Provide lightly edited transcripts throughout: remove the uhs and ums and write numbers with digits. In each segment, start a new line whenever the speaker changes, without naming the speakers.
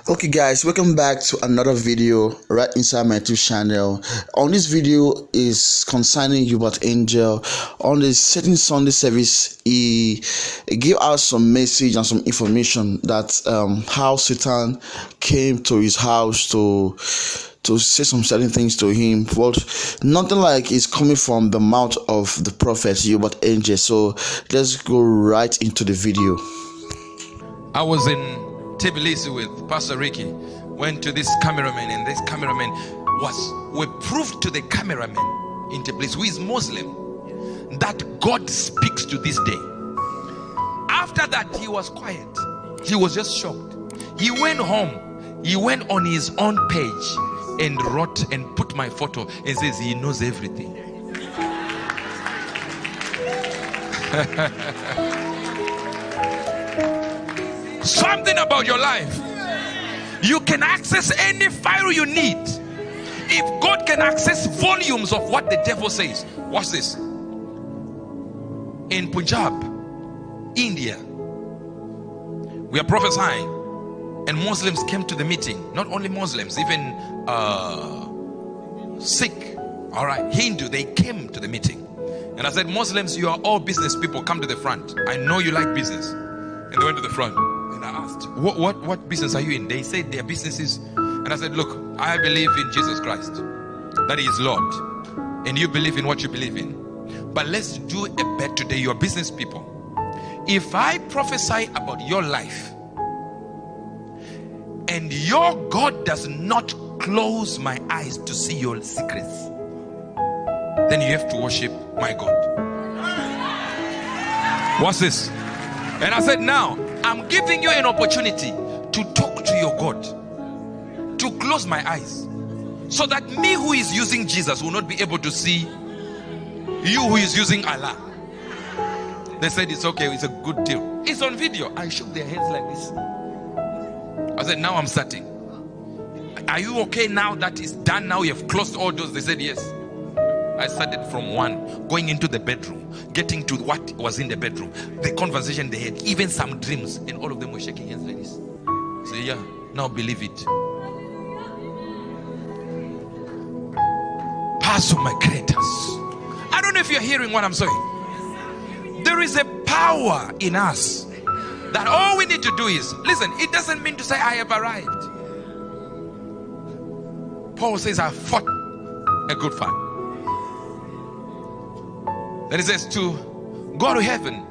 Okay guys, welcome back to another video right inside my YouTube channel. On this video is concerning Uebert Angel. On the Certain Sunday service, he gave us some message and some information that how Satan came to his house to say some certain things to him, but nothing like is coming from the mouth of the prophet Uebert Angel. So let's go right into the video.
I was in Tbilisi with Pastor Ricky, went to this cameraman, and this cameraman we proved to the cameraman in Tbilisi, who is Muslim, that God speaks to this day. After that, he was quiet. He was just shocked. He went home. He went on his own page and wrote and put my photo and says he knows everything. Something about your life. You can access any file you need. If God can access volumes of what the devil says. Watch this. In Punjab, India, we are prophesying, and Muslims came to the meeting. Not only Muslims, even Sikh, all right, Hindu, they came to the meeting. And I said, Muslims, you are all business people, come to the front. I know you like business. And they went to the front. I asked, what business are you in? They said their businesses. And I said, look, I believe in Jesus Christ, that he is Lord, and you believe in what you believe in. But let's do a bet today. You are business people. If I prophesy about your life and your God does not close my eyes to see your secrets, then you have to worship my God. What's this? And I said, now I'm giving you an opportunity to talk to your God, to close my eyes, so that me who is using Jesus will not be able to see you who is using Allah. They said it's okay, it's a good deal. It's on video. I shook their heads like this. I said, now I'm starting. Are you okay now that it's done? Now you have closed all doors? They said yes. I started from one, going into the bedroom, getting to what was in the bedroom, the conversation they had, even some dreams, and all of them were shaking hands like this. So yeah, now believe it. Pastor, my creators. I don't know if you're hearing what I'm saying. There is a power in us that all we need to do is, listen, it doesn't mean to say I have arrived. Paul says I fought a good fight. Then he says to go to heaven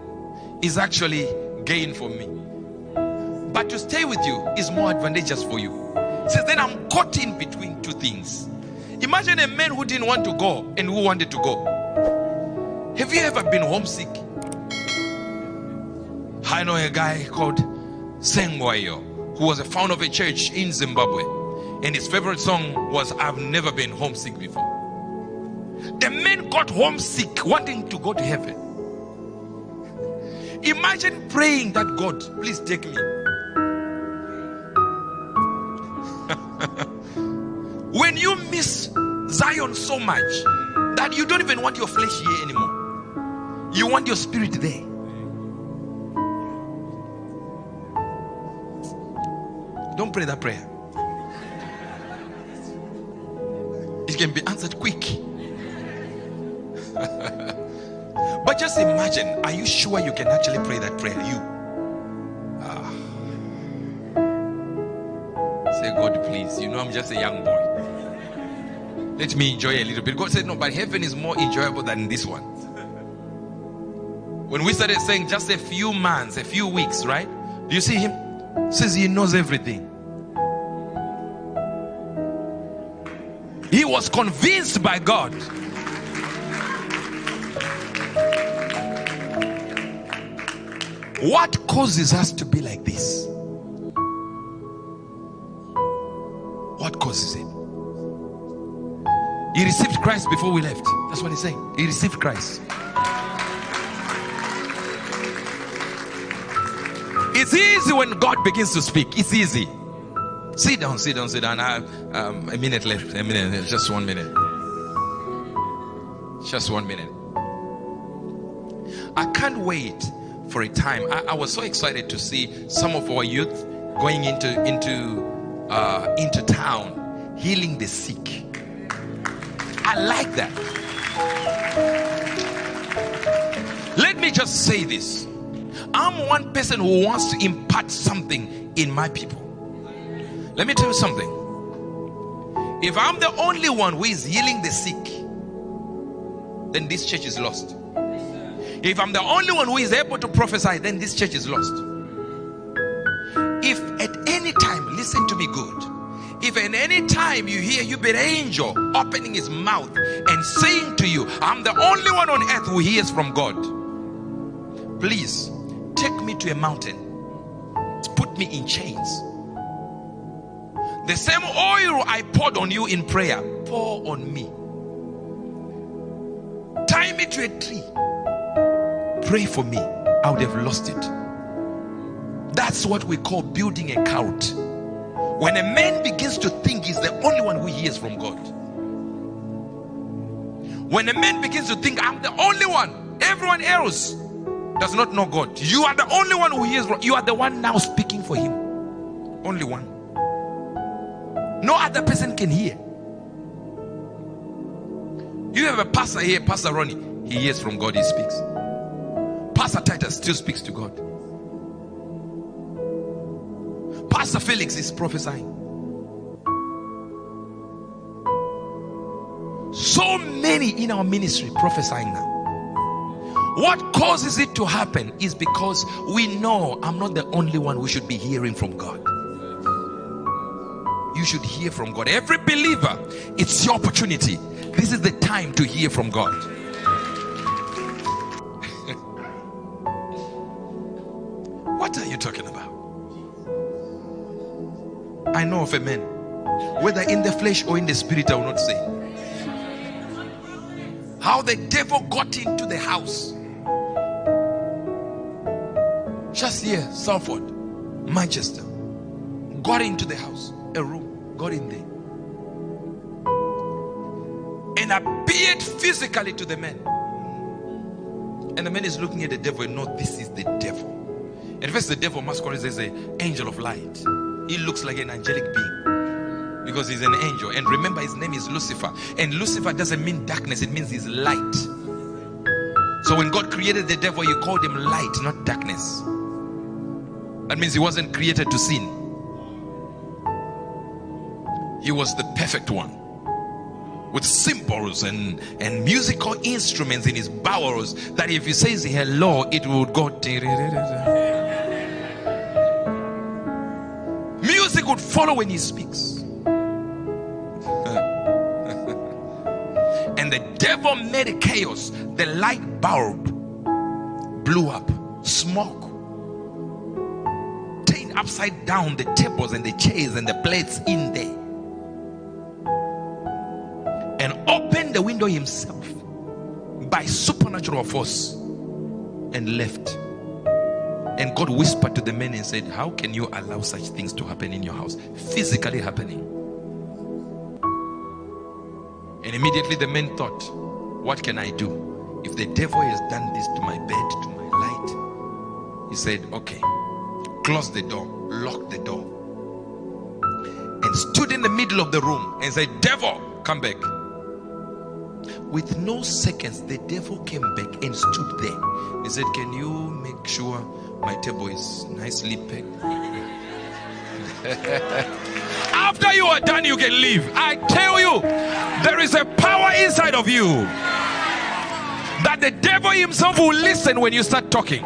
is actually gain for me, but to stay with you is more advantageous for you. He says then I'm caught in between two things. Imagine a man who didn't want to go and who wanted to go. Have you ever been homesick? I know a guy called Sengwayo, who was a founder of a church in Zimbabwe, and his favorite song was I've never been homesick before. The man got homesick, wanting to go to heaven. Imagine praying that God, please take me. When you miss Zion so much that you don't even want your flesh here anymore, you want your spirit there. Don't pray that prayer. It can be answered quick. But just imagine, are you sure you can actually pray that prayer? Say, God, please, you know I'm just a young boy. Let me enjoy a little bit. God said, no, but heaven is more enjoyable than this one. When we started saying just a few months, a few weeks, right? Do you see him? Says he knows everything. He was convinced by God. What causes us to be like this? What causes it? He received Christ before we left. That's what he's saying. He received Christ. It's easy when God begins to speak. It's easy. Sit down, sit down, sit down. I have a minute left. A minute, just 1 minute. Just 1 minute. I can't wait for a time. I was so excited to see some of our youth going into into town healing the sick. I like that. Let me just say this. I'm one person who wants to impart something in my people. Let me tell you something. If I'm the only one who is healing the sick, then this church is lost. If I'm the only one who is able to prophesy, then this church is lost. If at any time, listen to me good, if at any time you hear uebert angel opening his mouth and saying to you, I'm the only one on earth who hears from God, please take me to a mountain, put me in chains. The same oil I poured on you in prayer, pour on me. Tie me to a tree, pray for me. I would have lost it. That's what we call building a cult. When a man begins to think he's the only one who hears from God. When a man begins to think, I'm the only one, everyone else does not know God. You are the only one who hears from. You are the one now speaking for him. Only one. No other person can hear. You have a pastor here, Pastor Ronnie. He hears from God, he speaks. Pastor Titus still speaks to God. Pastor Felix is prophesying. So many in our ministry prophesying now. What causes it to happen is because we know I'm not the only one who should be hearing from God. You should hear from God. Every believer, it's your opportunity. This is the time to hear from God. What are you talking about? I know of a man, whether in the flesh or in the spirit, I will not say, how the devil got into the house. Just here, Salford, Manchester, got into the house, a room, got in there, and appeared physically to the man. And the man is looking at the devil and know this is the devil. At first the devil masquerades as an angel of light. He looks like an angelic being because he's an angel. And remember, his name is Lucifer. And Lucifer doesn't mean darkness, it means he's light. So when God created the devil, he called him light, not darkness. That means he wasn't created to sin. He was the perfect one, with cymbals and musical instruments in his bowels, that if he says hello, it would go. Music would follow when he speaks. And the devil made chaos. The light bulb blew up. Smoke turned upside down the tables and the chairs and the plates in there, and opened the window himself by supernatural force and left. And God whispered to the men and said, how can you allow such things to happen in your house? Physically happening. And immediately the men thought, what can I do? If the devil has done this to my bed, to my light. He said, okay, close the door, lock the door, and stood in the middle of the room and said, devil, come back. With no seconds, the devil came back and stood there. He said, can you make sure my table is nicely packed? After you are done, you can leave. I tell you, there is a power inside of you that the devil himself will listen when you start talking.